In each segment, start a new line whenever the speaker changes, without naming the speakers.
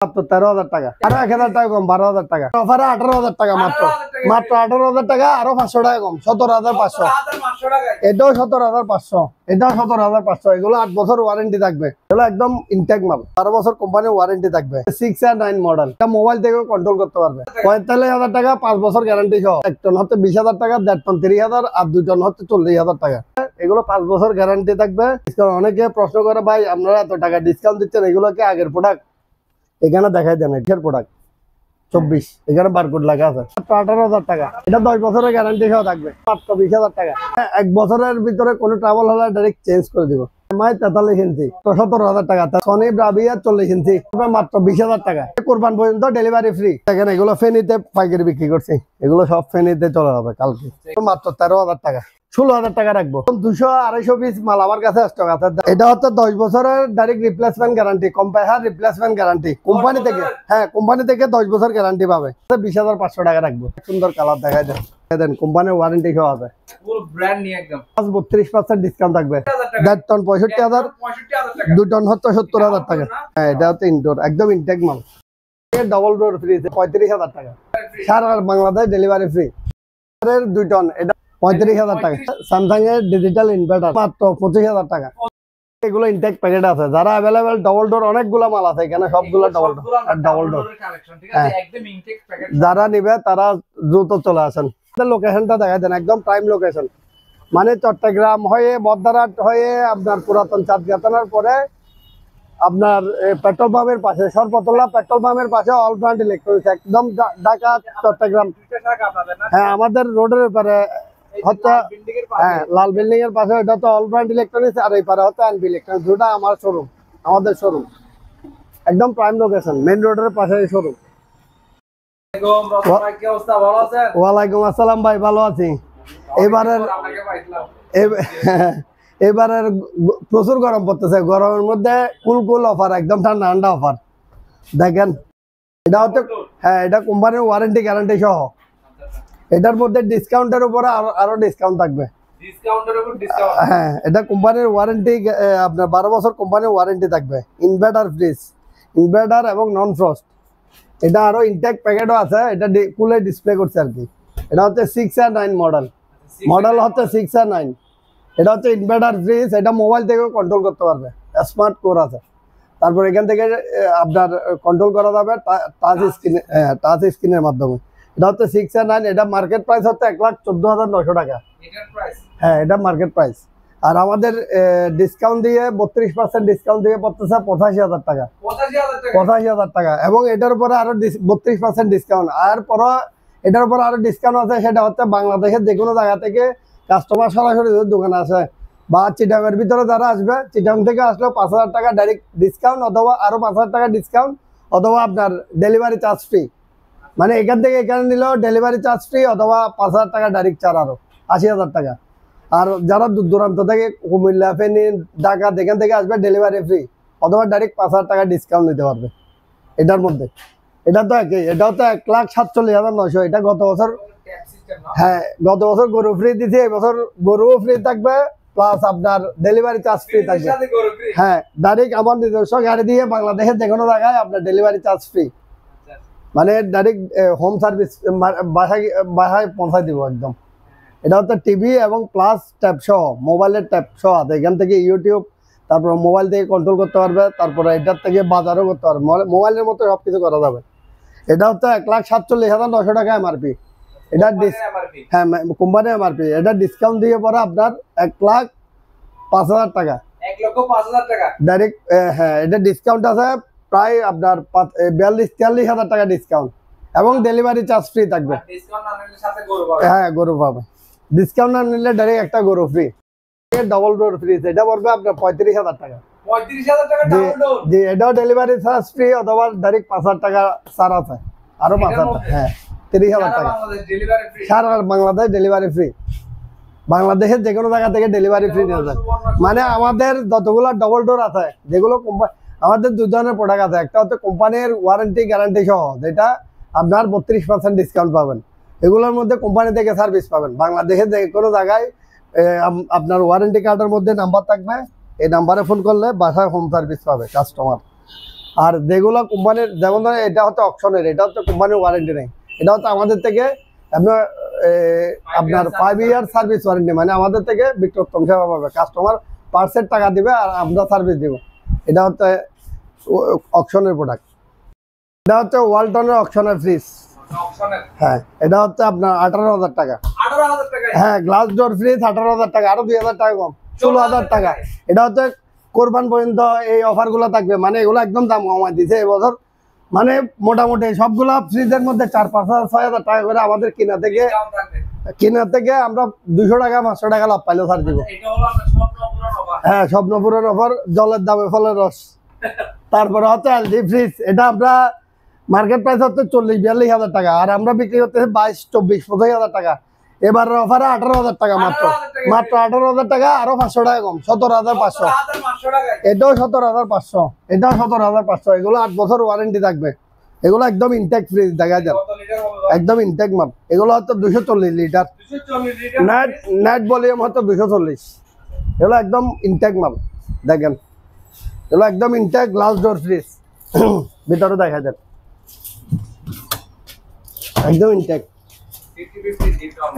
মাত্র 13,000 টাকা, আরো 1,000 টাকা কম, 12,000 টাকা অফারে 18,000 টাকা, মাত্র 18,000 টাকা, আরো 500 টাকা কম, 17,500। এটাও 17,500, এটাও 17,500। এগুলো 8 বছর ওয়ারেন্টি থাকবে, এগুলো একদম ইনটেক মাল, 12 বছর কোম্পানির ওয়ারেন্টি থাকবে। 6 আর 9 মডেল, এটা মোবাইল থেকে কন্ট্রোল করতে পারবে। 45,000 টাকা, 5 বছর গ্যারান্টি সহ। 1 টন হচ্ছে 20,000 টাকা, 1.5 টন 30,000, আর 2 টন হচ্ছে 40,000 টাকা। এগুলো 5 বছর গ্যারান্টি থাকবে। অনেকে প্রশ্ন করে, ভাই আপনারা এত টাকা ডিসকাউন্ট দিচ্ছেন, এগুলো কি আগের প্রোডাক্ট? এখানে দেখাই দেন, এটার প্রোডাক্ট 24, এখানে বারকোড লাগা আছে। 18,000 টাকা, এটা 10 বছরের গ্যারান্টি সহ থাকবে, মাত্র 20,000 টাকা। 1 বছরের ভিতরে কোনো ট্রাভেল হলে ডাইরেক্ট চেঞ্জ করে দিব। এমআই 43 ইঞ্চি, 17,000 টাকা। সনি ব্রাভিয়া 40 ইঞ্চি, মাত্র 20,000 টাকা। কোরবান পর্যন্ত ডেলিভারি ফ্রি। এখানে এগুলো ফেনীতে পাইকারি বিক্রি করছি, এগুলো সব ফেনীতে চলে যাবে কালকে, মাত্র 13,000 টাকা। 16,000 টাকা রাখবো। 200-250 পিস মাল আমার কাছে স্টক আছে। এটা হচ্ছে 10 বছরের direct replacement guarantee, compare replacement guarantee company থেকে। হ্যাঁ, কোম্পানি থেকে 10 বছর গ্যারান্টি পাবে। 20,500 টাকা রাখবো। সুন্দর কালার দেখাই দেন, কোম্পানির ওয়ারেন্টি সহ আছে।
ফুল ব্র্যান্ড নিয়ে একদম
32% ডিসকাউন্ট থাকবে। 1.5 টন 65,000, 2 টন হচ্ছে 70,000 টাকা। হ্যাঁ, এটা হচ্ছে ইনডোর, একদম ইনটেক মাল। ডবল ডোর ফ্রি 35,000 টাকা, সারা বাংলাদেশ ডেলিভারি ফ্রি। 2 টন, এটা 35,000 টাকা। স্যামসাং এর ডিজিটাল ইনভার্টার মাত্র 25,000 টাকা। এগুলো ইনটেক প্যাকেট আছে, যারা अवेलेबल ডবল ডোর, অনেকগুলো মাল আছে এখানে, সবগুলো ডবল ডোর
কালেকশন, ঠিক আছে, একদম ইনটেক প্যাকেট।
যারা নিবে তারা দ্রুত চলে আসেন। লোকেশনটা দেখাই দেন, একদম প্রাইম লোকেশন, মানে চট্টগ্রাম হয়ে মধ্যরাত হয়ে আপনার পুরাতন চাঁদগাতানার পরে আপনার পেট্রোল পাম্পের পাশে, সরপতলা পেট্রোল পাম্পের পাশে অল ব্র্যান্ড ইলেকট্রনিক্স, একদম ঢাকা চট্টগ্রাম। হ্যাঁ, আমাদের রোডের উপরে হচ্ছে, হ্যাঁ, লাল বিল্ডিং এর পাশে এটা তো অল ব্র্যান্ড ইলেকট্রনিক্স, আর এই পারে হচ্ছে এনবি ইলেকট্রনিক্স। দুটো আমার শোরুম, আমাদের শোরুম একদম প্রাইম লোকেশন, মেইন রোডের পাশে শোরুম। ওয়ালাইকুম আসসালাম ভাই, ভালো আছি। এবারের প্রচুর গরম পড়তেছে, গরমের মধ্যে কুল অফার, একদম ঠান্ডা ঠান্ডা অফার দেখেন। এটা হচ্ছে, হ্যাঁ, এটা কোম্পানির ওয়ারেন্টি গ্যারান্টি সহ। এটার মধ্যে ডিসকাউন্টের উপরে আরো ডিসকাউন্ট থাকবে। হ্যাঁ, এটা কোম্পানির ওয়ারেন্টি, আপনার 12 বছর কোম্পানির ওয়ারেন্টি থাকবে। ইনভার্টার ফ্রিজ, ইনভার্টার এবং নন ফ্রস্ট। এটা আরো ইনটেক প্যাকেটও আছে, এটা কুলে ডিসপ্লে করছে আর কি। এটা হচ্ছে 6 আর 9 মডেল, হচ্ছে 6 আর 9। এটা হচ্ছে ইনভার্টার ফ্রিজ, এটা মোবাইল থেকে কন্ট্রোল করতে পারবে, স্মার্ট কোর আছে। তারপর এখান থেকে আপনার কন্ট্রোল করা যাবে টাচ স্ক্রিনে, টাচ স্ক্রিনের মাধ্যমে। এটা হচ্ছে 6 আর 9, এটা মার্কেট প্রাইস হচ্ছে 1,14,900 টাকা। হ্যাঁ, এটা মার্কেট প্রাইস। আর আমাদের ডিসকাউন্ট দিয়ে 32% ডিসকাউন্ট দিয়ে পড়তেছে 85,000 টাকা। 85,000 টাকা, এবং এটার উপরে আরো 32% ডিসকাউন্ট। আর পর এটার উপর আরো ডিসকাউন্ট আছে, সেটা হচ্ছে বাংলাদেশের যে কোনো জায়গা থেকে কাস্টমার সরাসরি দোকানে আসে, বা চিটাগাংয়ের ভিতরে যারা আসবে, চিটাগাং থেকে আসলেও 5,000 টাকা ডাইরেক্ট ডিসকাউন্ট, অথবা আরো 5,000 টাকা ডিসকাউন্ট, অথবা আপনার ডেলিভারি চার্জ ফ্রি। মানে এখান থেকে এখানে নিলেও ডেলিভারি চার্জ ফ্রি, অথবা 5,000 টাকা ডাইরেক্ট চার্জ, আরো 80,000 টাকা। আর যারা দূর দূরান্ত থেকে, কুমিল্লা, ফেনী, ঢাকা, এখান থেকে আসবে, ডেলিভারি ফ্রি, অথবা ডাইরেক্ট 5,000 টাকা ডিসকাউন্ট নিতে পারবে এটার মধ্যে। এটা তো একই, এটা হচ্ছে 1,47,900। এটা গত বছর, হ্যাঁ, গত বছর গরু ফ্রি দিচ্ছে, এই বছর গরুও ফ্রি থাকবে, প্লাস আপনার ডেলিভারি চার্জ ফ্রি থাকবে। হ্যাঁ, ডাইরেক্ট আমার নিজস্ব গাড়ি দিয়ে বাংলাদেশের যে কোনো জায়গায় আপনার ডেলিভারি চার্জ ফ্রি, মানে ডাইরেক্ট হোম সার্ভিস, বাসায় পৌঁছায় দিব একদম। এটা হচ্ছে টিভি এবং প্লাস ট্যাব সহ, মোবাইলের ট্যাব সহ আছে। এখান থেকে ইউটিউব, তারপর মোবাইল থেকে কন্ট্রোল করতে পারবে, তারপরে এটার থেকে বাজারও করতে পারবে, মোবাইলের মতো সবকিছু করা যাবে। এটা হচ্ছে 1,47,900 টাকা এমআরপি। এটা হ্যাঁ, কোম্পানি এমআরপি। এটা ডিসকাউন্ট দিয়ে পরে আপনার 1,05,000 টাকা,
1,05,000 টাকা
ডাইরেক্ট। হ্যাঁ, এটা ডিসকাউন্ট আছে প্রায় আপনার 42-43,000 টাকা ডিসকাউন্ট, এবং ডেলিভারি চার্জ ফ্রি থাকবে। হ্যাঁ, গরু পাবে। ডিসকাউন্ট না নিলে ডাইরেক্ট একটা গরু ফ্রি। ডবল ডোর ফ্রিজ, এটা পড়বে আপনার 35,000 টাকা।
35,000 টাকা ডাবল ডোর।
জি, এটাও ডেলিভারি চার্জ ফ্রি, অথবা ডাইরেক্ট 5,000 টাকা ছাড় আছে, আরো 5,000 টাকা। হ্যাঁ, 30,000 টাকা, সারা বাংলাদেশ ডেলিভারি ফ্রি। বাংলাদেশের যে কোনো জায়গা থেকে ডেলিভারি ফ্রি নিয়ে যায়। মানে আমাদের যতগুলো ডবল ডোর আছে, যেগুলো আমাদের 2 ধরনের প্রোডাক্ট আছে। একটা হচ্ছে কোম্পানির ওয়ারেন্টি গ্যারান্টি সহ, যেটা আপনার 32% ডিসকাউন্ট পাবেন। এগুলোর মধ্যে কোম্পানি থেকে সার্ভিস পাবেন। বাংলাদেশের যে কোনো জায়গায় আপনার ওয়ারেন্টি কার্ডের মধ্যে নাম্বার থাকবে, এই নাম্বারে ফোন করলে বাসায় হোম সার্ভিস পাবে কাস্টমার। আর যেগুলো কোম্পানির, যেমন ধরেন এটা হচ্ছে অপশনের, এটা হচ্ছে কোম্পানির ওয়ারেন্টি নেই, এটা হচ্ছে আমাদের থেকে আপনার আপনার 5 ইয়ার সার্ভিস ওয়ারেন্টি, মানে আমাদের থেকে বিক্রয়োত্তম সেবা পাবে, কাস্টমার পার্সেন্ট টাকা দিবে আর আমরা সার্ভিস দিব। এটা হচ্ছে অপশনের প্রোডাক্ট। এটা হচ্ছে ওয়ালটনের অপশনের ফ্রিজ।
অপশনের
হ্যাঁ, এটা হচ্ছে আপনার 18,000 টাকা।
18,000 টাকা।
হ্যাঁ, গ্লাস ডোর ফ্রিজ 18,000 টাকা, আরো 2,000 টাকা কম, 16,000 টাকা। এটা হচ্ছে কোরবান পর্যন্ত এই অফার গুলো থাকবে, মানে এগুলো একদম দাম কমায় দিছে এবছর, মানে মোটামুটি সবগুলা ফ্রিজের মধ্যে 4-5 হাজার 6,000 টাকা করে আমাদের
ডিসকাউন্ট থাকবে।
থেকে আমরা 200 টাকা 500 টাকা লাভ পাইলে ছাড় দিব।
এটা হলো আপনার স্বপ্ন পূরণ অফার।
হ্যাঁ, স্বপ্নপুরের অফার, জলের দামে ফলের রস। তারপরে হচ্ছে এলজি ফ্রিজ, এটা আমরা মার্কেট প্রাইস হচ্ছে 40-42 হাজার টাকা, আর আমরা বিক্রি করতেছি 22-24-25 হাজার টাকা। এবারের অফারে 18,000 টাকা মাত্র, 18,000 টাকা, আরো 500 টাকা কম, 17,500।
17,500 টাকা।
এটাও 17,500, এটাও 17,500। এগুলো 8 বছর ওয়ারেন্টি থাকবে। এগুলো একদম ইনটেক ফ্রিজ, দেখা যায়
কত লিটার হবে ভাই?
একদম ইনটেক মাল। এগুলো হচ্ছে 240 লিটার,
240 লিটার।
নেট ভলিউম হচ্ছে 240। এগুলো একদম ইনটেক মাল, দেখেন এগুলো একদম ইনটেক গ্লাস ডোর ফ্রিজ। ভিতরে দেখা যায় একদম ইনটেক,
50-50 ডিসকাউন্ট।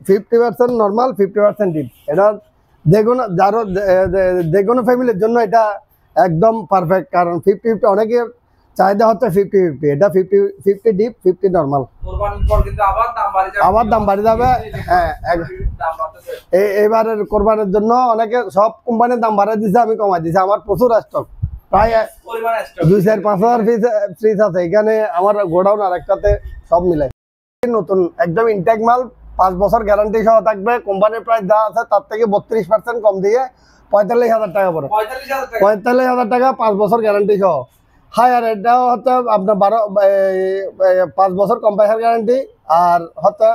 50% normal, 50% deep. এটা যেকোনো ফ্যামিলির জন্য এটা একদম পারফেক্ট, কারণ 50-50 অনেকে চাহিদা হচ্ছে 50-50, এটা 50 ডিপ 50 নর্মাল।
কোরবানির পর কিন্তু আবার দাম বাড়ে যাবে।
আবার দাম বাড়ে যাবে। হ্যাঁ,
দাম বাড়তেছে।
এইবারের কোরবানির জন্য অনেকে সব কোম্পানির দাম বাড়াই দিছে, আমি কমাই দিছি। আমার প্রচুর স্টক, প্রায়
পরিমাণ স্টক।
2-4-5 হাজার ফ্রিজ আছে এখানে আমার গোডাউন আর একটাতে, সব মিলাই নতুন একদম ইনটেক মাল। 5 বছর গ্যারান্টি সহ থাকবে। কোম্পানির প্রাইস যা আছে তার থেকে 32% কম দিয়ে 45,000 টাকা পড়ে।
45,000 টাকা।
45,000 টাকা 5 বছর গ্যারান্টি সহ। হ্যাঁ, আর এটাও হচ্ছে আপনার 5 বছর কম্প্রেসার গ্যারান্টি, আর হচ্ছে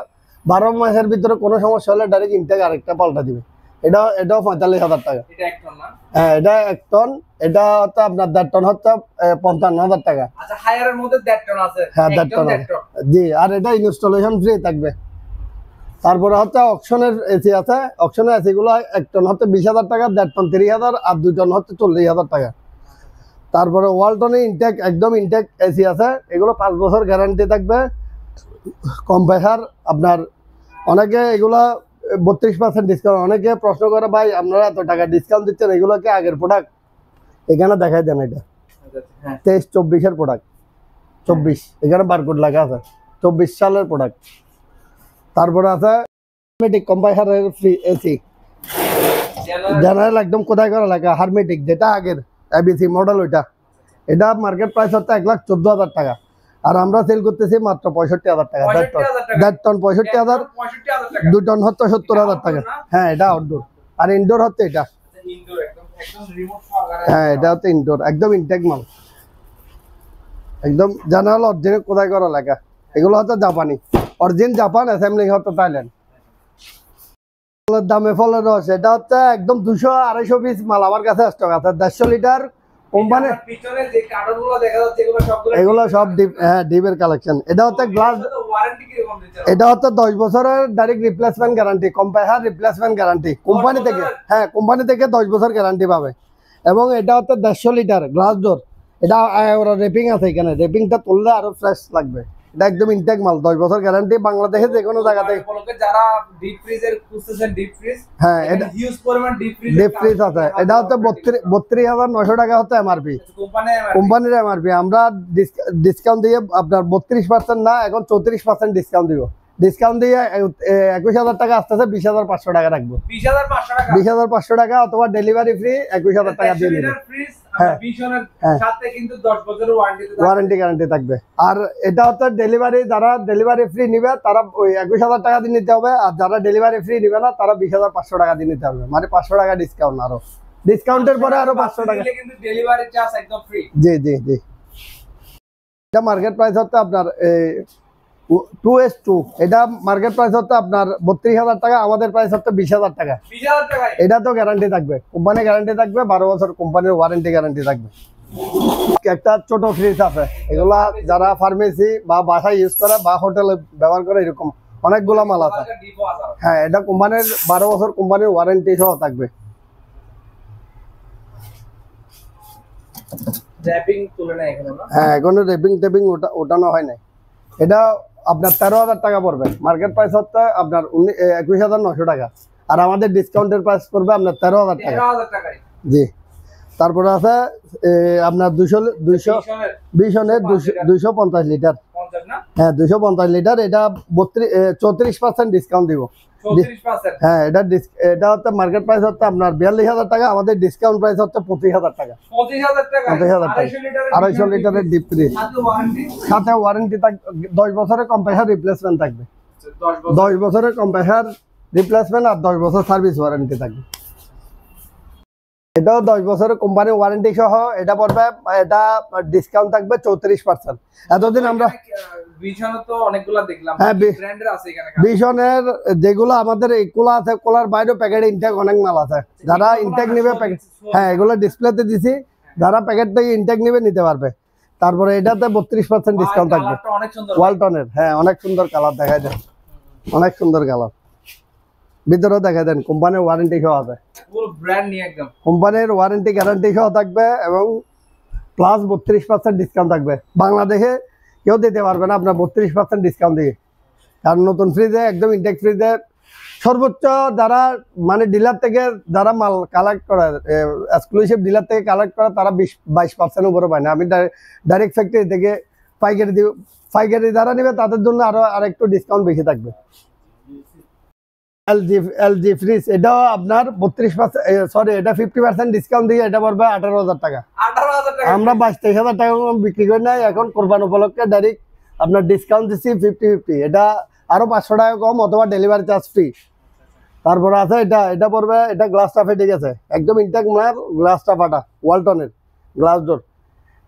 12 মাসের ভিতরে কোনো সমস্যা হলে ডাইরেক্ট ইনটেক আরেকটা পাল্টা দিবে। এটাও 45,000 টাকা।
এটা এক টন না?
হ্যাঁ, এটা 1 টন। এটা হচ্ছে আপনার 1.5 টন হচ্ছে 55,000 টাকা।
আচ্ছা, হায়ারের মধ্যে 1.5 টন আছে।
হ্যাঁ, 1.5
একদম
টন
1.5 টন।
জি, আর এটা ইনস্টলেশন ফ্রি থাকবে। তারপরে হচ্ছে অকশনের এসি আছে, অকশনের এসি গুলো 1 টন হচ্ছে 20,000 টাকা, 1.5 টন 30,000, আর 2 টন হচ্ছে 40,000 টাকা। তারপরে ওয়ালটনে ইনটেক একদম ইনটেক এসি আছে, এগুলো 5 বছর গ্যারান্টি থাকবে। কম্প্রেসার আপনার অনেকে এগুলা 32% ডিসকাউন্ট, অনেকে প্রশ্ন করে ভাই আপনারা এত টাকা ডিসকাউন্ট দিচ্ছেন, এগুলো কি আগের প্রোডাক্ট? এখানে দেখাই দেন, এটা
হ্যাঁ।
23-24 প্রোডাক্ট, 24 এখানে বারকোড লাগা আছে, 24 সালের প্রোডাক্ট। তারপরে আছে হারমেটিক কম্প্রেসারের ফ্রি এসি, জেনারেল একদম কোথায় করা লেখা হারমেটিক, যেটা আগের এবিসি মডেল ওইটা। এটা মার্কেট প্রাইস হচ্ছে 1,14,000 টাকা, আর আমরা সেল করতেছি মাত্র 65,000 টাকা। 1.5 টন 65,000,
65,000 টাকা।
2 টন হচ্ছে 70,000 টাকা। হ্যাঁ, এটা আউটডোর, আর ইনডোর হচ্ছে এটা।
ইনডোর একদম রিমোট সহকারে।
হ্যাঁ, এটা হচ্ছে ইনডোর, একদম ইনটেক মাল, একদম জেনারেল অরিজিনাল কোথায় করা লেখা। এগুলো হচ্ছে জাপানি, অরিজিন জাপান, অ্যাসেম্বলিং হচ্ছে থাইল্যান্ড। ফলের দামে ফলের রস, এটা হচ্ছে একদম 200-250 পিস মাল আমার কাছে স্টক আছে, 150 লিটার কোম্পানি।
পিছনে যে কার্টনগুলো দেখা যাচ্ছে এগুলো সবগুলো
এগুলো সব ডিপ, হ্যাঁ ডিপের কালেকশন। এটা হচ্ছে গ্লাস,
ওয়ারেন্টি কি রকম দিচ্ছে?
এটা হচ্ছে 10 বছরের direct replacement guarantee, compressor replacement guarantee company থেকে। হ্যাঁ, কোম্পানি থেকে 10 বছর গ্যারান্টি পাবে। এবং এটা হচ্ছে 150 লিটার গ্লাস ডোর, এটা রেপিং আছে, এখানে রেপিংটা তুললে আরো ফ্রেশ লাগবে। এটা একদম ইনটেক মাল, 10 বছর গ্যারান্টি, বাংলাদেশে যে কোনো জায়গাতে।
উপলক্ষে যারা ডিপ ফ্রিজের খুঁজতেছেন, ডিপ ফ্রিজ,
হ্যাঁ, এটা
হিউজ পরিমাণ ডিপ ফ্রিজ,
ডিপ ফ্রিজ আছে। এটা হচ্ছে 32,900 টাকা হচ্ছে এমআরপি, কোম্পানির এমআরপি। আমরা ডিসকাউন্ট দিয়ে আপনার 32% না, এখন 34% ডিসকাউন্ট দিব। ডিসকাউন্ট দিয়ে 21,000 টাকা আসতেছে, 20,500 টাকা রাখবো।
20,500 টাকা,
20,500 টাকা, অথবা ডেলিভারি ফ্রি 21,000 টাকা দিয়ে দিবেন।
ফ্রিজ
হ্যাঁ।
20
হ্যাঁ।
সাথে কিন্তু 10 বছরের
ওয়ারেন্টি গ্যারান্টি থাকবে। আর এটা হচ্ছে ডেলিভারি, যারা ডেলিভারি ফ্রি নিবে তারা ওই 21,000 টাকা দিয়ে নিতে হবে, আর যারা ডেলিভারি ফ্রি নিবে না তারা 20,500 টাকা দিয়ে নিতে হবে, মানে 500 টাকা ডিসকাউন্ট। আরো ডিসকাউন্টের পরে আরো 500 টাকা
কিন্তু ডেলিভারি চার্জ একদম ফ্রি।
জি জি জি। এটা মার্কেট প্রাইস হচ্ছে আপনার 2S2, এটা মার্কেট প্রাইস হচ্ছে আপনার 32,000 টাকা, আমাদের প্রাইস হচ্ছে 20,000 টাকা।
20,000 টাকায়
এটা তো গ্যারান্টি থাকবে, কোম্পানি গ্যারান্টি থাকবে, 12 বছর কোম্পানির ওয়ারেন্টি গ্যারান্টি থাকবে। একটা ছোট ফ্রিজ আছে, এগুলা যারা ফার্মেসি বা বাসায় ইউজ করে বা হোটেলে ব্যবহার করে, এরকম অনেকগুলো মাল আছে।
ডিপো আছে।
হ্যাঁ, এটা কোম্পানির 12 বছর কোম্পানির ওয়ারেন্টি সহ থাকবে।
র‍্যাপিং তুলে না এখানে না?
হ্যাঁ, এখনো র্যাপিং টেপিং ওঠানো হয় নাই। এটা আপনার 13,000 টাকা পড়বে। মার্কেট প্রাইস হচ্ছে আপনার 21,900 টাকা, আর আমাদের ডিসকাউন্টের প্রাইস পড়বে আপনার 13,000 টাকা।
13,000 টাকায়।
জি। তারপরে আছে আপনার 250 লিটার।
50 না?
হ্যাঁ, 250 লিটার। এটা 34% ডিসকাউন্ট দিব।
34%?
হ্যাঁ, এটা হচ্ছে মার্কেট প্রাইস হচ্ছে আপনার 42,000 টাকা, আমাদের ডিসকাউন্ট প্রাইস হচ্ছে 25,000 টাকা।
25,000 টাকা?
25,000 টাকা। 250 লিটারের ডিপ ফ্রিজ,
সাথে ওয়ারেন্টি?
সাথে ওয়ারেন্টি 10 বছরের কম্প্রেসার রিপ্লেসমেন্ট থাকবে।
10 বছর।
10 বছরের কম্প্রেসার রিপ্লেসমেন্ট আর 10 বছর সার্ভিস ওয়ারেন্টি থাকবে। এটাও 10 বছরের কোম্পানি ওয়ারেন্টি সহ। এটা পড়বে, এটা ডিসকাউন্ট থাকবে 34%। এতদিন আমরা
ভিশন তো অনেকগুলা দেখলাম,
হ্যাঁ,
ব্র্যান্ডের আছে এখানে।
ভিশনের যেগুলো আমাদের এই কোলা আছে, কোলার বাইরেও প্যাকেট ইনটেক অনেক মাল আছে। যারা ইনটেক নেবে প্যাকেট, হ্যাঁ, এগুলো ডিসপ্লেতে দিছি, যারা প্যাকেট থেকে ইনটেক নেবে নিতে পারবে। তারপরে এটাতে 32% ডিসকাউন্ট থাকবে।
কালারটা অনেক সুন্দর।
ওয়ালটনের, হ্যাঁ, অনেক সুন্দর কালার দেখা যায়, অনেক সুন্দর কালার। ভিতরেও দেখা দেন কোম্পানির ওয়ারেন্টি সহ আছে,
ফুল ব্র্যান্ড নিয়ে একদম।
কোম্পানির ওয়ারেন্টি গ্যারান্টি সহ থাকবে এবং প্লাস 32% ডিসকাউন্ট থাকবে। বাংলাদেশে কেউ দিতে পারবে না আপনার 32% ডিসকাউন্ট দিয়ে। কারণ নতুন ফ্রিজে, একদম ইনটেক ফ্রিজে সর্বোচ্চ যারা মানে ডিলার থেকে যারা মাল কালেক্ট করে, এক্সক্লুসিভ ডিলার থেকে কালেক্ট করে, তারা 22% উপরে পায় না। আমি ডাইরেক্ট ফ্যাক্টরি থেকে পাইকারি দিব। পাইকারি যারা নেবে তাদের জন্য আরো একটু ডিসকাউন্ট বেশি থাকবে। এলজি ফ্রিজ, এটাও আপনার 32%, সরি, এটা 50% ডিসকাউন্ট দিয়ে এটা পড়বে 18,000 টাকা।
18,000 টাকা?
আমরা 22-23,000 টাকা বিক্রি করি না, এখন কোরবান উপলক্ষে ডাইরেক্ট আপনার ডিসকাউন্ট দিচ্ছি 50-50। এটা আরো 500 টাকা কম, অথবা ডেলিভারি চার্জ ফ্রি। তারপরে আছে এটা পড়বে, এটা গ্লাসটা ফেটে গেছে, একদম ইনটেক মাল, গ্লাসটা ফাটা, ওয়ালটনের গ্লাস ডোর।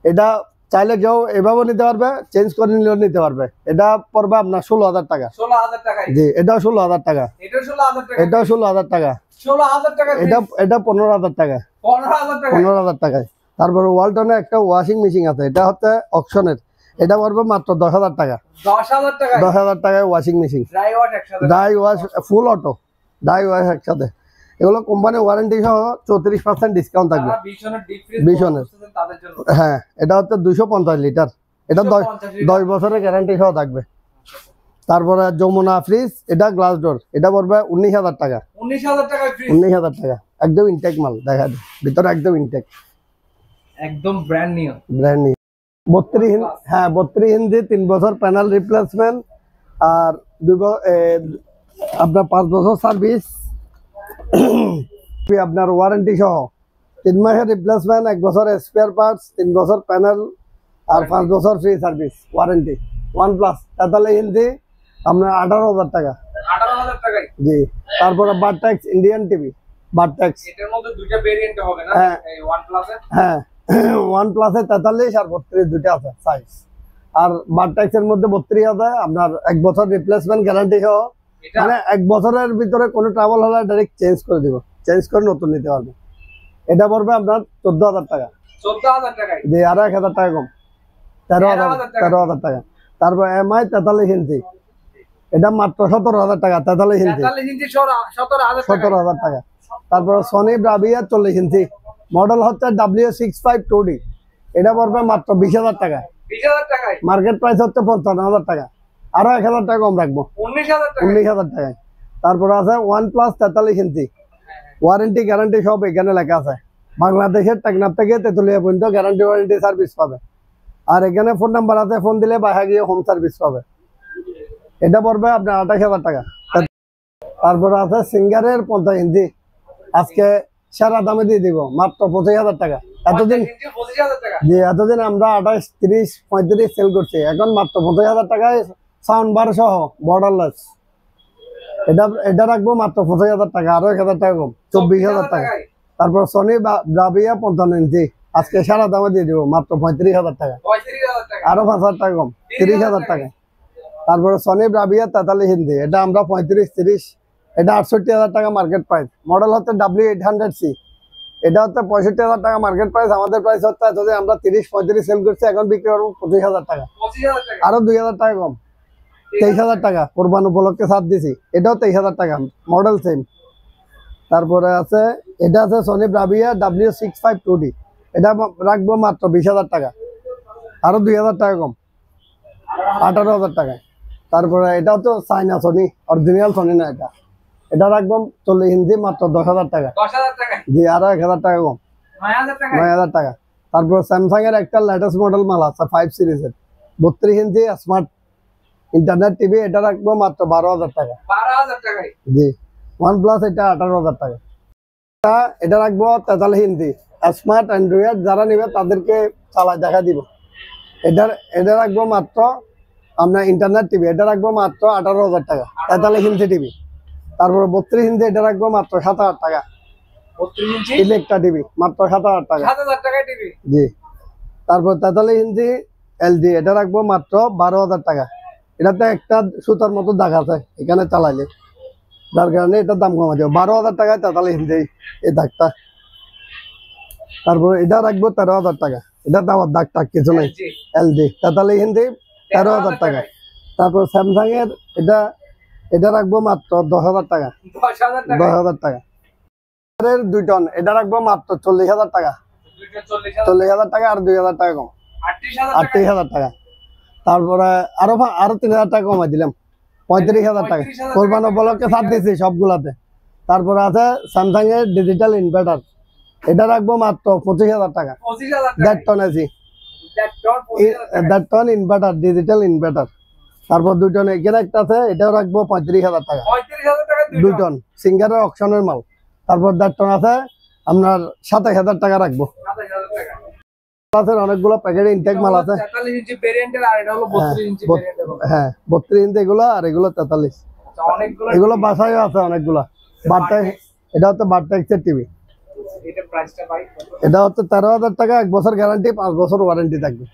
এটা চাইলে কেউ এভাবেও নিতে পারবে, চেঞ্জ করে নিলেও নিতে পারবে। এটা পড়বে আপনার 16,000 টাকা।
16,000 টাকায়?
জি, এটাও 16,000 টাকা।
এটাও 16,000 টাকা?
এটাও 16,000 টাকা।
16,000 টাকা?
এটা 15,000 টাকা।
15,000 টাকা?
15,000 টাকায়। তারপরে ওয়ালটনের একটা ওয়াশিং মেশিন আছে, এটা হচ্ছে অকশনের, এটা পড়বে মাত্র 10,000 টাকা।
10,000 টাকা?
10,000 টাকায় ওয়াশিং মেশিন,
ড্রাই ওয়াশ একসাথে?
ডাই ওয়াশ ফুল অটো, ডাই ওয়াশ একসাথে। এগুলো কোম্পানি ওয়ারেন্টি সহ 34% ডিসকাউন্ট থাকবে।
যারা ভিশনের ডিপ ফ্রিজ
ভিশনের,
করতেছেন তাদের জন্য।
হ্যাঁ, এটা হচ্ছে 250 লিটার। এটা 10 বছরের গ্যারান্টি সহ থাকবে। তারপরে যমুনা ফ্রিজ, এটা গ্লাস ডোর, এটা পড়বে 19,000 টাকা।
19,000 টাকা ফ্রিজ?
19,000 টাকা, একদম ইনটেক মাল দেখা যায়, ভিতরে একদম ইনটেক,
একদম ব্র্যান্ড নিউ।
Brand new. 32 ইঞ্চি 3 বছর প্যানেল রিপ্লেসমেন্ট, আর আপনার 5 বছর সার্ভিস, আপনার ওয়ারেন্টি সহ 3 মাসের রিপ্লেসমেন্ট, 1 বছর স্পেয়ার পার্টস, 3 বছর প্যানেল, আর 5 বছর ফ্রি সার্ভিস ওয়ারেন্টি। OnePlus 43 ইঞ্চি আপনার 18,000 টাকা।
18,000 টাকায়?
জি। তারপরে বারটেক্স ইন্ডিয়ান টিভি, বারটেক্স,
এটার মধ্যে দুইটা ভেরিয়েন্ট হবে না?
হ্যাঁ।
এই OnePlus এর?
হ্যাঁ, OnePlus এর 43 আর 32 দুইটা আছে সাইজ। আর বারটেক্স এর মধ্যে 32 আছে আপনার 1 বছর রিপ্লেসমেন্ট গ্যারান্টি সহ।
এটা
মানে 1 বছরের ভিতরে কোনো ট্রাবল হলে ডাইরেক্ট চেঞ্জ করে দিব, চেঞ্জ করে নতুন নিতে পারবে। এটা পড়বে আপনার 14,000 টাকা।
14,000 টাকায়?
জি, আরো 1,000 টাকা কম, 13,000 টাকা। তারপর MI 43 ইঞ্চি, এটা মাত্র 17,000 টাকা। 43 ইঞ্চি
43 ইঞ্চি 17,000 টাকা?
17,000 টাকা। তারপর সনি ব্রাভিয়া 40 ইঞ্চি, মডেল হচ্ছে W652D, এটা পড়বে মাত্র 20,000 টাকা।
20,000 টাকায়?
মার্কেট প্রাইস হচ্ছে 55,000 টাকা, আরো 1,000 টাকা কম রাখবো,
19,000 টাকা?
19,000 টাকায়। তারপর আছে OnePlus 43 ইঞ্চি, ওয়ারেন্টি গ্যারান্টি সব এখানে লেখা আছে। বাংলাদেশের টেকনাফ থেকে তেতুলিয়া পর্যন্ত গ্যারান্টি ওয়ারেন্টি সার্ভিস পাবে। আর এখানে ফোন নাম্বার আছে, ফোন দিলে বাসা গিয়ে হোম সার্ভিস পাবে। এটা পড়বে আপনার 28,000 টাকা। তারপর আছে সিঙ্গারের 50 ইঞ্চি, আজকে সারা দামে দিয়ে দিব মাত্র 25,000 টাকা। এতদিন
25,000 টাকা?
জি, এতদিন আমরা 28, 30, 35 সেল করছি, এখন মাত্র 25,000 টাকায় সাউন্ড বার সহ বর্ডারলেস। এটা রাখবো মাত্র 25,000 টাকা, আরো 1,000 টাকা কম, 24,000 টাকা। তারপর সনি ব্রাভিয়া 55 ইঞ্চি, আজকে সারা দামে দিয়ে দিব মাত্র 35,000 টাকা,
35,000 টাকা?
আরো 5,000 টাকা কম, 30,000 টাকা। তারপরে সনি ব্রাভিয়া 43 ইঞ্চি, এটা আমরা 35, 30, এটা 68,000 টাকা মার্কেট প্রাইস। মডেল হচ্ছে W800C, এটা হচ্ছে 65,000 টাকা মার্কেট প্রাইস। আমাদের প্রাইস হচ্ছে এতদিন আমরা 30, 35 সেল করছি, এখন বিক্রি করবো 25,000 টাকা,
25,000 টাকা?
আরো 2,000 টাকা কম, 23,000 টাকা। কোরবান উপলক্ষে ছাড় দিছি, এটাও 23,000 টাকা, মডেল সেম। তারপরে আছে এটা আছে সনি ব্রাভিয়া W652D, এটা রাখবো মাত্র 20,000 টাকা, আরো 2,000 টাকা কম, 18,000 টাকায়। তারপরে এটাও তো চাইনা সনি, অরিজিনাল সনি না, এটা রাখবো 40 ইঞ্চি মাত্র 10,000 টাকা।
10,000 টাকা,
জি, আরো 1,000 টাকা কম,
9,000 টাকা,
9,000 টাকা। তারপর স্যামসাং এর একটা লেটেস্ট মডেল মাল আছে 5 সিরিজের 32 ইঞ্চি স্মার্ট ইন্টারনেট টিভি, এটা রাখবো মাত্র 12,000 টাকা।
12,000 টাকায়।
জি, OnePlus এটা 18,000 টাকা। এটা রাখবো 43 ইঞ্চি স্মার্ট অ্যান্ড্রয়েড, যারা নেবে তাদেরকে চালায় দেখা দিব। এটা রাখবো মাত্র আমরা ইন্টারনেট টিভি, এটা রাখবো মাত্র 18,000 টাকা 43 ইঞ্চি টিভি। তারপর 32 ইঞ্চি এটা রাখবো মাত্র 7,000 টাকা।
32 ইঞ্চি
ইলেকট্রা টিভি মাত্র 7,000 টাকা।
7,000 টাকায় টিভি।
জি, তারপর 43 ইঞ্চি এলজি, এটা রাখবো মাত্র 12,000 টাকা। এটাতে একটা সুতার মতো দাগ আছে এখানে চালাইলে, যার কারণে এটার দাম কমা যাবে 12,000 টাকায় 43 ইঞ্চি এই দাগটা। তারপর এটা রাখবো 13,000 টাকা, এটা দেওয়ার দাগ টাগ কিছু নেই।
LG
এলজি 43 ইঞ্চি 13,000 টাকা। তারপর স্যামসাং এর এটা রাখবো মাত্র 10,000 টাকা,
10,000 টাকা,
10,000 টাকা। এর 2 টন এটা রাখবো মাত্র 40,000 টাকা,
40,000,
40,000 টাকা আর 2,000 টাকা কম,
38,000 টাকা,
38,000 টাকা। তারপরে আরো 3,000 টাকা কমাই দিলাম, 35,000 টাকা।
35,000 টাকা।
কোরবান উপলক্ষে ছাড় দিচ্ছি সবগুলাতে। তারপরে আছে স্যামসাং এর ডিজিটাল ইনভার্টার, এটা রাখবো মাত্র 25,000 টাকা,
25,000 টাকা,
1.5 ton AC, 1.5 ton inverter, digital inverter. তারপর 2 টন এখানে একটা আছে, এটাও রাখবো 35,000 টাকা,
35,000 টাকা
2 টন সিঙ্গারের অকশনের মাল। তারপর 1.5 টন আছে আপনার 27,000 টাকা রাখবো।
27,000 টাকা।
আছে অনেকগুলো প্যাকেটে ইনটেক মাল আছে।
43 ইঞ্চি ভেরিয়েন্টের, আর এটা হলো 32 ইঞ্চি ভেরিয়েন্টের।
হ্যাঁ, 32 ইঞ্চি এগুলো, আর এগুলো 43।
আচ্ছা, অনেকগুলো
এগুলো বাসায় আছে অনেকগুলো। এটা হচ্ছে বারটেক্সের টিভি,
এটা প্রাইসটা ভাই কত?
এটা হচ্ছে 13,000 টাকা, 1 বছর গ্যারান্টি, 5 বছর ওয়ারেন্টি থাকবে।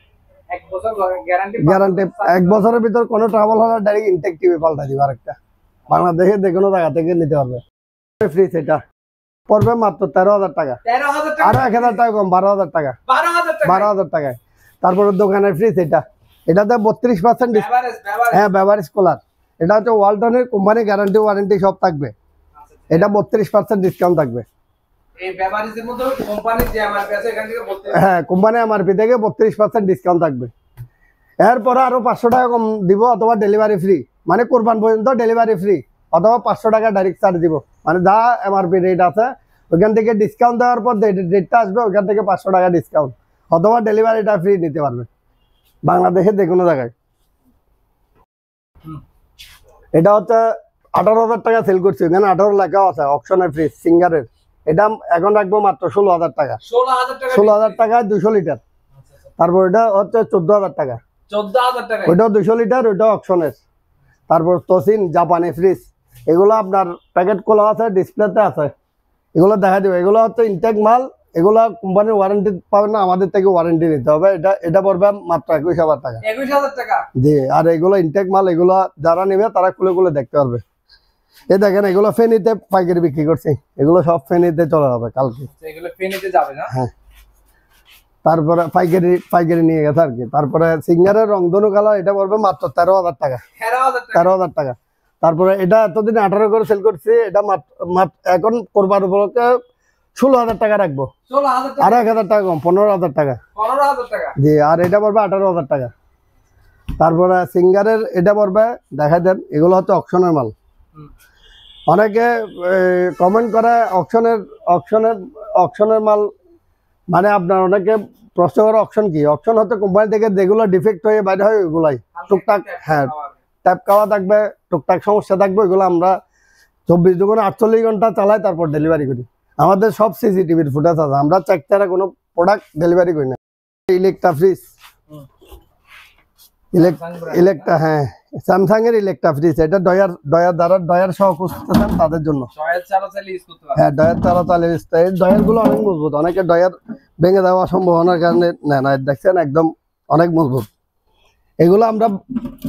1 বছর গ্যারান্টি,
গ্যারান্টি 1 বছরের ভিতর কোনো ট্রাবল হলে ডাইরেক্ট ইনটেক টিভি পাল্টা দিবে আরেকটা, বাংলাদেশে যে কোনো জায়গা থেকে নিতে পারবে। ফ্রিজ এটা পড়বে মাত্র 13,000 টাকা,
13,000 টাকা,
আরো 1,000 টাকা কম, 12,000 টাকা,
12,000 টাকা,
12,000 টাকায়। তারপরে দোকানের ফ্রিজ এটাতে 32%
বেভারেজ
হ্যাঁ, বেভারেজ কুলার। এটা হচ্ছে ওয়ালটনের কোম্পানি গ্যারান্টি ওয়ারেন্টি সব থাকবে। এটা 32% ডিসকাউন্ট থাকবে।
এই বেভারেজের মধ্যে কোম্পানি যে এমআরপি আছে এখান থেকে 32।
হ্যাঁ, কোম্পানি এমআরপি থেকে 32% ডিসকাউন্ট থাকবে। এরপরে আরো 500 টাকা কম দিব, অথবা ডেলিভারি ফ্রি, মানে কোরবান পর্যন্ত ডেলিভারি ফ্রি, অথবা 500 টাকা ডাইরেক্ট চার্জ দিব। মানে যা এমআরপি রেট আছে ওইখান থেকে ডিসকাউন্ট দেওয়ার পর রেটটা আসবে, ওইখান থেকে 500 টাকা ডিসকাউন্ট, অথবা ডেলিভারিটা ফ্রি নিতে পারবে বাংলাদেশের যে কোনো জায়গায়। এটা হচ্ছে 18,000 টাকা সেল করছি, এখানে 18 লেখা আছে অপশনের ফ্রিজ সিঙ্গারের। এটা এখন রাখবো মাত্র 16,000 টাকা,
16,000 টাকা,
16,000 টাকায় 200 লিটার। তারপর এটা হচ্ছে 14,000 টাকা,
14,000 টাকা।
ওইটাও 200 লিটার, ওইটাও অপশনের। তারপর তোসিন জাপানি ফ্রিজ, এগুলো আপনার প্যাকেট খোলা আছে, ডিসপ্লেতে আছে, এগুলো দেখা দেবে। এগুলো হচ্ছে ইনটেক মাল, এগুলো কোম্পানির ওয়ারেন্টি পাবেন না, আমাদের থেকে ওয়ারেন্টি নিতে হবে। এটা পড়বে মাত্র 21,000 টাকা।
21,000 টাকা।
জি, আর এগুলো ইনটেক মাল, এগুলো যারা নেবে তারা খুলে খুলে দেখতে পারবে। এই দেখেন, এগুলো ফেনীতে পাইকারি বিক্রি করছি, এগুলো সব ফেনীতে চলে যাবে কালকে।
এগুলো ফেনীতে যাবে না?
হ্যাঁ, তারপরে পাইকারি নিয়ে গেছে আর কি। তারপরে সিঙ্গারের রংধনু কালার, এটা পড়বে মাত্র 13,000 টাকা,
13,000 টাকা।
13,000 টাকা। তারপরে এটা এতদিন 18 করে সেল করছি, এটা এখন কোরবান উপলক্ষে 16,000 টাকা রাখবো,
16,000 টাকা,
আরো 1,000 টাকা কম, 15,000 টাকা।
15,000 টাকা।
জি, আর এটা পড়বে 18,000 টাকা। তারপরে সিঙ্গারের এটা পড়বে, দেখা দেন, এগুলো হচ্ছে অকশনের মাল। অনেকে কমেন্ট করে অকশনের মাল, মানে আপনার অনেকে প্রশ্ন করে অকশন কি। অকশন হচ্ছে কোম্পানি থেকে যেগুলো ডিফেক্ট হয়ে বাইরে হয় ওইগুলাই টুকটাক, হ্যাঁ, ট্যাপ খাওয়া থাকবে, টুকটাক সমস্যা থাকবে, ওইগুলো আমরা 24/48 ঘন্টা চালাই, তারপর ডেলিভারি করি। আমাদের সব সিসিটিভির ফুটেজ আছে, আমরা চেক ছাড়া কোনো প্রোডাক্ট ডেলিভারি করি না। ইলেকট্রা ফ্রিজ, ইলেকট্রা, হ্যাঁ, স্যামসাং এর ইলেকট্রা ফ্রিজ, এটা ডয়ার সহ খুঁজতেছেন তাদের জন্য। হ্যাঁ, ডয়ার তারা চালিয়ে ডয়ার গুলো অনেক মজবুত, অনেকে ডয়ার ভেঙে দেওয়ার সম্ভাবনার কারণে নেয় না। দেখছেন একদম অনেক মজবুত। এগুলো আমরা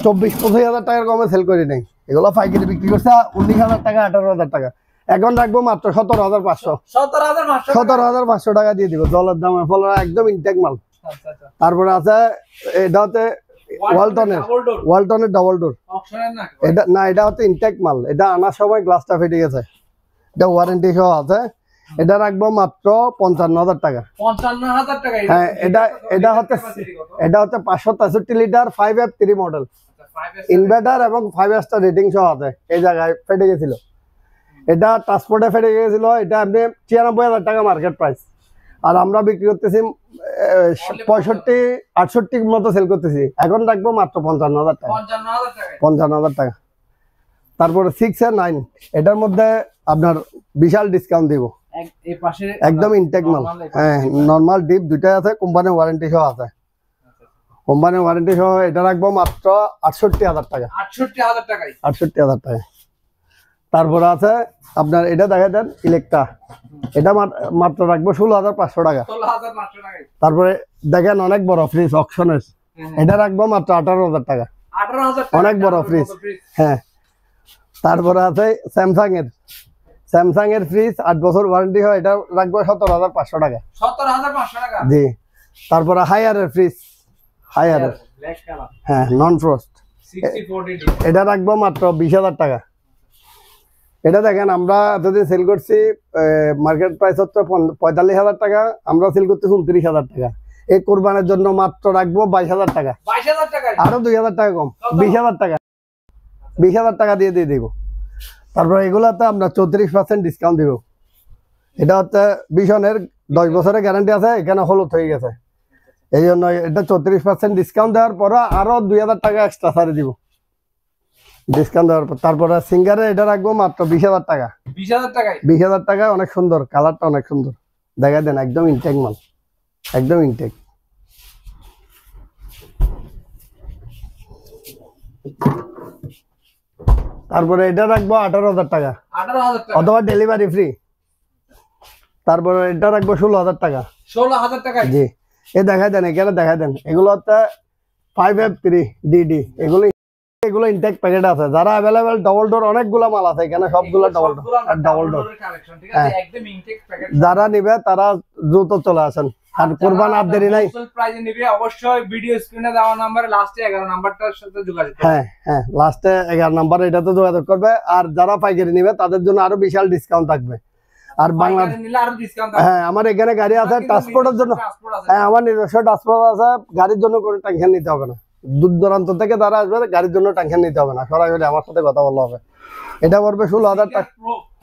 24-25,000 টাকার কমে সেল করি নাই, এগুলো পাইকারি বিক্রি করছে 19,000 টাকা, 18,000 টাকা। এখন রাখবো মাত্র 17,500, 17,500 টাকা দিয়ে দিব, জলের দামে ফলে একদম ইনটেক মাল। তারপরে আছে এটা হচ্ছে ওয়ালটনের ডাবল ডোর, এটা না, এটা হচ্ছে ইনটেক মাল, এটা আনার সময় গ্লাসটা ফেটে গেছে, এটা ওয়ারেন্টি সহ আছে। এটা রাখবো মাত্র 55,000 টাকা।
55,000 টাকা।
হ্যাঁ, এটা হচ্ছে 563 লিটার 5F3 মডেল, ইনভার্টার এবং 5 স্টার রেটিং সহ আছে। এই জায়গায় ফেটে গেছিল, এটা ট্রান্সপোর্টে ফেটে গেছিল। এটা আপনি 96,000 টাকা মার্কেট প্রাইস, আর আমরা বিক্রি করতেছি 65-68 মতো সেল করতেছি। এখন রাখবো মাত্র 55,000 টাকা। 55,000 টাকা। তারপরে 6 আর 9 এটার মধ্যে আপনার বিশাল ডিসকাউন্ট দিব, একদম ইনটেক মাল। হ্যাঁ, নরমাল ডিপ দুইটাই আছে, কোম্পানির ওয়ারেন্টি সহ আছে। কোম্পানির ওয়ারেন্টি সহ এটা রাখবো মাত্র 68,000 টাকা। 68,000 টাকা। তারপরে আছে আপনার এটা দেখা দেন ইলেকট্রা, এটা মাত্র রাখবো 16,500 টাকা। তারপরে দেখেন অনেক বড় ফ্রিজ অকশনের, এটা রাখবো মাত্র 18,000 টাকা। অনেক বড় ফ্রিজ। হ্যাঁ, তারপরে আছে স্যামসাং এর ফ্রিজ 8 বছর ওয়ারেন্টি হয়, এটা রাখবো 17,500 টাকা।
17,500 টাকা।
জি। তারপরে হায়ারের ফ্রিজ, হায়ারের, হ্যাঁ, নন ফ্রস্ট, এটা রাখবো মাত্র 20,000 টাকা। এটা দেখেন আমরা এতদিন সেল করছি, মার্কেট প্রাইস হচ্ছে 45,000 টাকা, আমরা সেল করতেছি 29,000 টাকা। এই কোরবানের জন্য মাত্র রাখবো 22,000 টাকা। আরো 2,000 টাকা কম, 20,000 টাকা। 20,000 টাকা দিয়ে দিব। তারপরে এগুলাতে আমরা 34% ডিসকাউন্ট দিব। এটা হচ্ছে বিশনের 10 বছরের গ্যারান্টি আছে, এখানে হলুদ হয়ে গেছে, এই জন্য এটা 34% ডিসকাউন্ট দেওয়ার পর আরো 2,000 টাকা এক্সট্রা ছাড়ে দিব ডিসকাউন্ট দেওয়ার পর। তারপরে সিঙ্গারে এটা রাখবো মাত্র 20,000 টাকা। 20,000 টাকা। অনেক সুন্দর, কালারটা অনেক সুন্দর, দেখা দেন একদম ইনটেক মাল, একদম ইনটেক। তারপরে এটা রাখবো 18,000 টাকা, অথবা ডেলিভারি ফ্রি। তারপরে এটা রাখবো 16,000 টাকা।
16,000 টাকা।
জি। এ দেখা দেন, এখানে দেখা দেন, এগুলো হচ্ছে 5F3 DD, এগুলো ইনটেক প্যাকেট আছে। যারা অ্যাভেলেবেল ডবল ডোর, অনেকগুলো মাল আছে এখানে, সবগুলো ডবল ডোর। যারা নিবে তারা দ্রুত চলে আসেন, আর কোরবান আর দেরি নাই।
প্রাইজে নিবে অবশ্যই ভিডিও স্ক্রিনে দেওয়া নম্বরে লাস্টে 11 নাম্বারটার সাথে যোগাযোগ করবে।
হ্যাঁ, লাস্টে 11 নাম্বার এটাতে যোগাযোগ করবে। আর যারা পাইকারি নিবে তাদের জন্য আরো বিশাল ডিসকাউন্ট থাকবে। আর বাংলাদেশ নিলে আরো ডিসকাউন্ট থাকবে। হ্যাঁ, আমার এখানে গাড়ি আছে ট্রান্সপোর্টের জন্য। হ্যাঁ, আমার নিজস্ব ট্রান্সপোর্ট আছে, গাড়ির জন্য কোনো টেনশন নিতে হবে না। দূর দূরান্ত থেকে যারা আসবে গাড়ির জন্য টেনশন নিতে হবে না, সরাসরি আমার সাথে কথা বলতে হবে। এটা পড়বে 16,000 টাকা।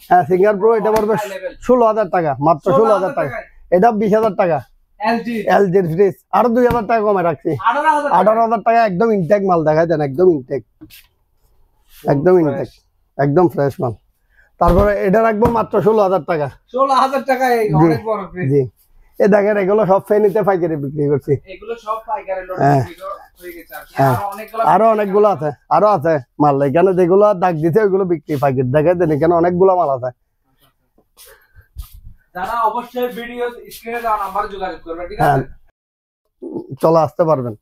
হ্যাঁ, সিঙ্গার প্রো এটা পড়বে 16,000 টাকা, মাত্র 16,000 টাকা। এটা 20,000 টাকা। এলজির ফ্রিজ আরো 2,000 টাকা কমে রাখছি, 18,000 টাকা। একদম ইনটেক মাল, দেখাই দেন, একদম ইনটেক, একদম ইনটেক, একদম ফ্রেশ মাল। তারপরে এটা রাখবো মাত্র 16,000 টাকা।
16,000 টাকা। অনেক বড় ফ্রিজ।
জি। এই দেখেন, এগুলো সব ফেনীতে পাইকারি বিক্রি করছি।
এগুলো সব পাইকারি লোড হয়ে গেছে।
আরো অনেকগুলো আছে, আরো আছে মাল এখানে, যেগুলো দাগ দিতে ওইগুলো বিক্রি পাইকারি। দেখেন দেন, এখানে অনেকগুলো মাল আছে।
যারা অবশ্যই ভিডিও স্ক্রিনে দেওয়া নম্বরে যোগাযোগ করবে, ঠিক আছে?
চলে আসতে পারবেন।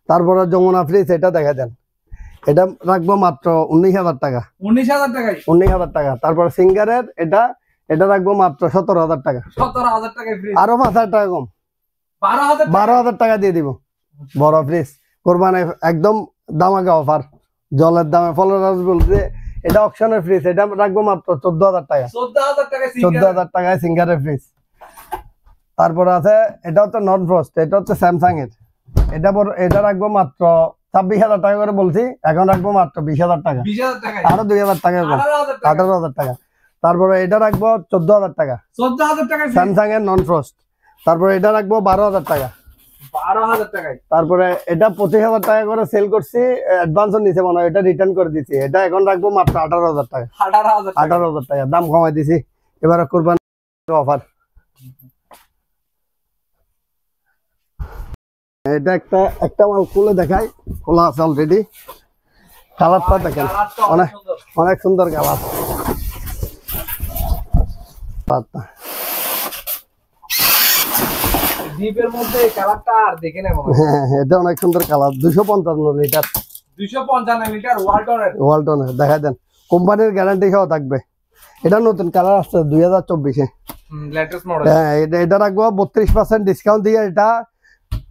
তারপরে যমুনা ফ্রিজ এটা দেখা দেন, এটা রাখবো মাত্র 19,000 টাকা।
19,000 টাকা।
19,000 টাকা। তারপর সিঙ্গারের এটা রাখবো মাত্র 17,000 টাকা।
17,000 টাকা ফ্রিজ।
আরো 5,000 টাকা কম, 12,000 টাকা দিয়ে দিব। বড় ফ্রিজ কোরবানে একদম দামাকা অফার, জলের দামে ফলের রস বলতে। এটা অকশনের ফ্রিজ, এটা রাখবো মাত্র 14,000 টাকা। 14,000 টাকায় সিঙ্গারের ফ্রিজ। তারপরে আছে এটা হচ্ছে নন ফ্রস্ট, এটা হচ্ছে স্যামসাং এর। এটা রাখবো মাত্র 26,000 টাকা করে বলছি, এখন রাখবো মাত্র 20,000 টাকা। আরো 2,000 টাকা কম, 18,000 টাকা। তারপরে এটা রাখবো 14,000 টাকা,
14,000 টাকা
স্যামসাং এর নন ফ্রস্ট। তারপরে এটা রাখবো 12,000 টাকা।
12,000 টাকায়।
তারপরে এটা 25,000 টাকা করে সেল করছি, অ্যাডভান্স নিচে মনে হয়, এটা রিটার্ন করে দিছি। এটা এখন রাখবো মাত্র 18,000 টাকা। 18,000 টাকা দাম কমাই দিছি, এবারে কোরবানি অফার। এটা একটা মাল খুলে দেখাই, খোলা আছে অলরেডি। কালারটা দেখেন, অনেক সুন্দর কালার।
ডিপের মধ্যে কালারটা আর দেখে নেব।
হ্যাঁ, এটা অনেক সুন্দর কালার। 255 litre,
255 litre
ওয়ালটনের। দেখা দেন, কোম্পানির গ্যারান্টি সহ থাকবে। এটা নতুন কালার আসছে 2024-এ,
লেটেস্ট মডেল।
হ্যাঁ, এটা রাখবো 32% ডিসকাউন্ট দিয়ে। এটা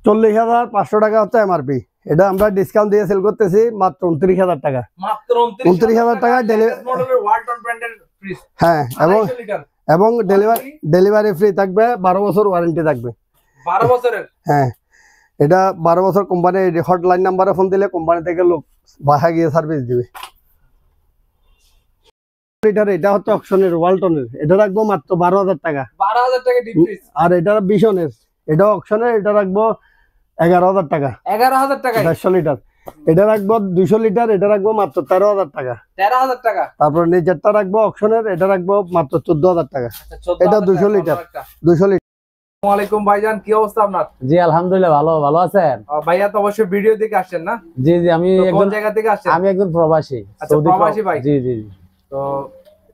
40,500 টাকা হচ্ছে এমআরপি। এটা আমরা ডিসকাউন্ট দিয়ে সেল করতেছি মাত্র 29,000 টাকা।
মাত্র
29,000 টাকা
মডেলের ওয়ালটন ব্র্যান্ডের ফ্রিজ।
হ্যাঁ, এবং এবং ডেলিভারি ফ্রি থাকবে, 12 বছর ওয়ারেন্টি থাকবে।
12 বছরের?
হ্যাঁ, এটা 12 বছর কোম্পানি হটলাইন নাম্বারে ফোন দিলে কোম্পানি থেকে লোক বাসা গিয়ে সার্ভিস দিবে। এটা হচ্ছে অকশনের ওয়ালটনের, এটা রাখবো মাত্র 12,000 টাকা।
12,000 টাকা ডিপ ফ্রিজ।
আর এটা বিশনের, এটা অকশনের, এটা রাখবো 11,000 টাকা।
11,000 টাকা
150 লিটার। এটা রাখবো 200 লিটার, এটা রাখবো মাত্র 13,000 টাকা।
13,000 টাকা।
তারপর নিজেরটা রাখবো অকশনের, এটা রাখবো মাত্র 14,000 টাকা। এটা 200 লিটার। 200 লিটার।
আসসালামু আলাইকুম ভাইজান, কি অবস্থা আপনার?
জি আলহামদুলিল্লাহ, ভালো আছেন?
ভাইয়া তো অবশ্যই ভিডিও দেখে আসছেন না?
জি আমি
কোন
একজন
জায়গা থেকে আসছেন?
আমি একজন প্রবাসী।
আচ্ছা, প্রবাসী ভাই।
জি
তো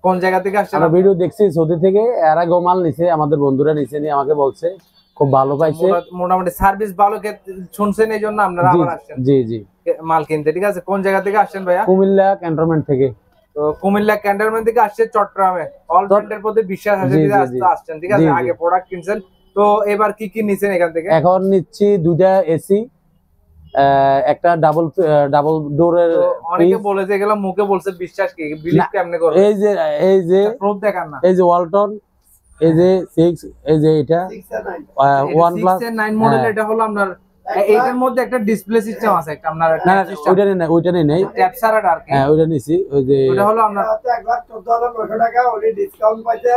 কোন জায়গা থেকে আসছেন?
আমরা ভিডিও দেখছি সৌদি থেকে, এরা গোমাল নিছে, আমাদের বন্ধুরা নিছে, নিয়ে আমাকে বলছে খুব ভালো পাইছে,
মোটামুটি সার্ভিস ভালো শুনছেন, এই জন্য আপনারা আবার আসছেন
জি
মাল কিনতে। ঠিক আছে, কোন জায়গা থেকে আসছেন ভাইয়া?
কুমিল্লা ক্যান্টনমেন্ট থেকে।
তো কুমিল্লা ক্যান্টনমেন্ট থেকে আসছে চট্টগ্রামে। অল ব্র্যান্ডের প্রতি বিশ্বাস আছে আসছেন। ঠিক আছে, আগে প্রোডাক্ট কিনছেন, তো এবার কি কি নিছেন এখান থেকে?
এখন নিচ্ছি 2টা এসি, একটা ডাবল ডোরের।
অনেকে বলেছে এগুলো মুখে বলছে, বিশ্বাস কি বিলিভ কেমনে করবে?
এই যে
প্রুফ দেখান না।
এই যে ওয়ালটন, এই যে 6, এই যে এটা OnePlus
9 মডেল। এটা হলো আপনার এইটার মধ্যে একটা ডিসপ্লে সিস্টেম আছে, একটা আপনার
ওইটা নেই
ট্যাপ ছাড়া আর কি।
হ্যাঁ, ওইটা নিছি। ওই যে
ওটা হলো আপনার
1,14,900 টাকা, ওই ডিসকাউন্ট পাইছে।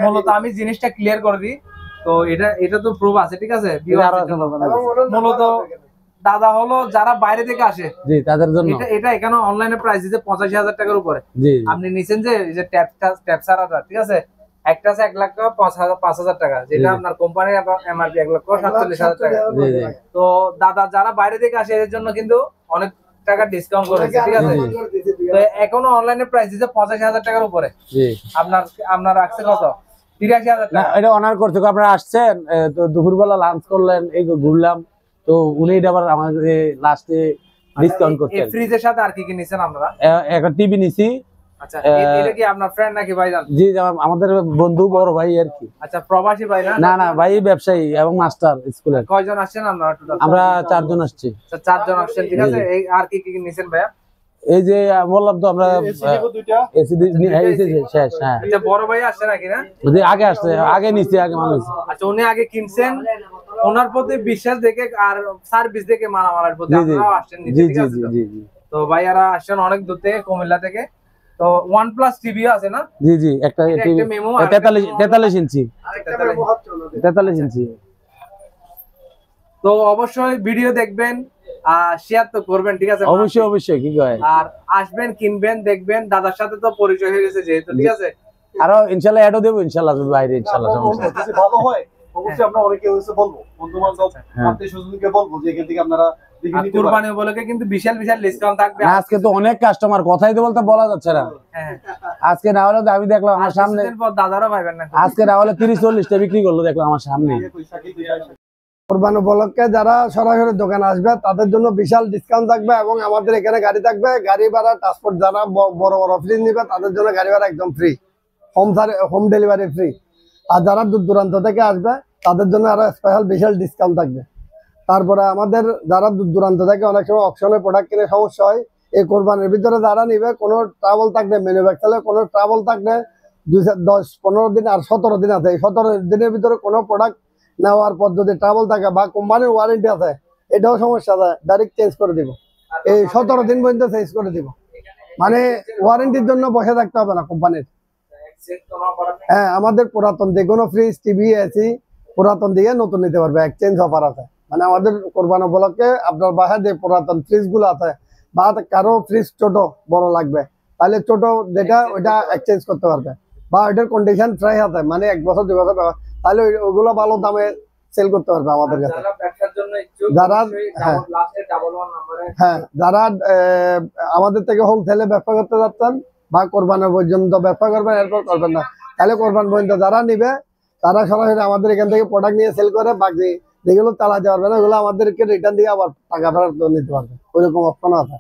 মূলত আমি জিনিসটা ক্লিয়ার করে দিই, তো এটা তো প্রুফ আছে। ঠিক আছে, মূলত দাদা হলো যারা বাইরে থেকে আসে,
জি তাদের জন্য
এটা এখানে অনলাইনে প্রাইস দিতে 85,000 টাকার উপরে।
জি
আপনি নিছেন যে ট্যাপ ছাড়াটা, ঠিক আছে, একটা আছে 1,05,000 টাকা, যেটা আপনার কোম্পানির এমআরপি 1,47,000 টাকা। তো দাদা যারা বাইরে থেকে আসে এর জন্য কিন্তু অনেক টাকা ডিসকাউন্ট করেছে। ঠিক আছে, তো এখনো অনলাইনে প্রাইস দিতে 85,000 টাকার উপরে। আপনার রাখছে কত? 83,000 টাকা।
এটা অনার করতে আপনারা আসছেন, তো দুপুরবেলা লাঞ্চ করলেন, এই ঘুরলাম, তো উনি এটা আবার আমাদের লাস্টে ডিসকাউন্ট করতেন।
এই ফ্রিজের সাথে আর কি কি নিছেন আপনারা?
একটা টিভি নিছি।
আচ্ছা, এটা কি আপনার ফ্রেন্ড নাকি ভাইজান?
জি আমাদের বন্ধু, বড় ভাই আর কি।
আচ্ছা, প্রবাসী ভাই না?
না ভাই ব্যবসায়ী এবং মাস্টার স্কুলে।
কয়জন আসছেন আপনারা টোটাল?
আমরা 4 জন আসছি।
আচ্ছা, 4 জন আসছেন। ঠিক আছে, এই আর কি কি নিছেন ভাইয়া?
এই যে বললাম তো আমরা এসি শেষ। হ্যাঁ,
আচ্ছা, বড় ভাই আসছে নাকি না?
আগে আসছে, আগে নিছি, আগে মানুষ।
আচ্ছা, উনি আগে কিনছেন, ওনার প্রতি বিশ্বাস দেখে আর সার্ভিস দেখে মালামালের প্রতি আপনারাও আসছেন। ঠিক আছে, তো ভাইয়ারা আসছেন অনেক দূর থেকে, কুমিল্লা থেকে। তো OnePlus টিভিও আছে না?
জি একটা টিভি 43 ইঞ্চি। 43 ইঞ্চি।
তো অবশ্যই ভিডিও দেখবেন, শেয়ার তো করবেন। ঠিক আছে,
অবশ্যই কি কয়,
আর আসবেন, কিনবেন, দেখবেন। দাদার সাথে তো পরিচয় হয়ে গেছে যেহেতু। ঠিক আছে,
আরো ইনশাআল্লাহ অ্যাডও দেব, ইনশাআল্লাহ বাইরে, ইনশাআল্লাহ
যদি ভালো হয় অবশ্যই আমরা অনেকে বলবো, বন্ধু বান্ধব আত্মীয়-স্বজনকে বলবো যে এখান থেকে আপনারা
কুরবানি উপলক্ষে কিন্তু বিশাল ডিসকাউন্ট থাকবে।
আজকে তো অনেক কাস্টমার, কথাই তো বলতে বলা যাচ্ছে না। আজকে না হলে আমি দেখলাম আমার সামনে,
দাদারও ভাইবেন না,
আজকে না হলে 30-40টা বিক্রি করলো, দেখলাম আমার সামনে।
কোরবানি উপলক্ষে যারা সরাসরি দোকানে আসবে তাদের জন্য বিশাল ডিসকাউন্ট থাকবে, এবং আমাদের এখানে গাড়ি থাকবে, গাড়ি ভাড়া, ট্রান্সপোর্ট, যারা বড় ফ্রিজ নিবে তাদের জন্য গাড়ি ভাড়া একদম ফ্রি, হোম ডেলিভারি ফ্রি। আর যারা দূর দূরান্ত থেকে আসবে তাদের জন্য আরো স্পেশাল বিশাল ডিসকাউন্ট থাকবে। তারপরে আমাদের যারা দূর দূরান্ত থেকে অনেক সময় অকশনে প্রোডাক্ট কিনে সমস্যা হয়, এই কোরবানির ভিতরে যারা নিবে, কোনো ট্রাভেল থাকলে, ম্যানুফ্যাকচারে কোনো ট্রাভেল থাকলে 10-15 দিন আর 17 দিন আছে, এই 17 দিনের ভিতরে কোনো প্রোডাক্ট নেওয়ার পর যদি ট্রাভেল থাকে বা কোম্পানির ওয়ারেন্টি আছে, এটাও সমস্যা আছে, ডাইরেক্ট চেঞ্জ করে দিব। এই 17 দিন পর্যন্ত চেঞ্জ করে দিব, মানে ওয়ারেন্টির জন্য বসে থাকতে হবে না কোম্পানির। হ্যাঁ, আমাদের পুরাতন যে কোনো ফ্রিজ, টিভি, এসি পুরাতন দিয়ে নতুন নিতে পারবে, এক্সচেঞ্জ অফার আছে। মানে আমাদের কোরবানি উপলক্ষে আপনার বাসায় যে পুরাতন ফ্রিজ গুলো আছে, বা কারো ফ্রিজ ছোট বড় লাগবে, তাহলে ছোট যেটা ওইটা এক্সচেঞ্জ করতে পারবে, বা ওইটার কন্ডিশন ফ্রেশ আছে, মানে 1 বছর 2 বছর, তাহলে ওগুলো ভালো দামে সেল করতে পারবে আমাদের কাছে। যারা যারা আমাদের থেকে হোলসেলে ব্যবসা করতে যাচ্ছেন বা কোরবানি পর্যন্ত ব্যবসা করবেন, এরপর করবেন না, তাহলে কোরবানি পর্যন্ত যারা নিবে তারা সরাসরি আমাদের এখান থেকে প্রোডাক্ট নিয়ে সেল করে, বাকি যেগুলো চালাতে পারবে না ওগুলো আমাদেরকে রিটার্ন দিয়ে আবার টাকা ফেরত নিতে পারবে, ওইরকম অপশন আছে।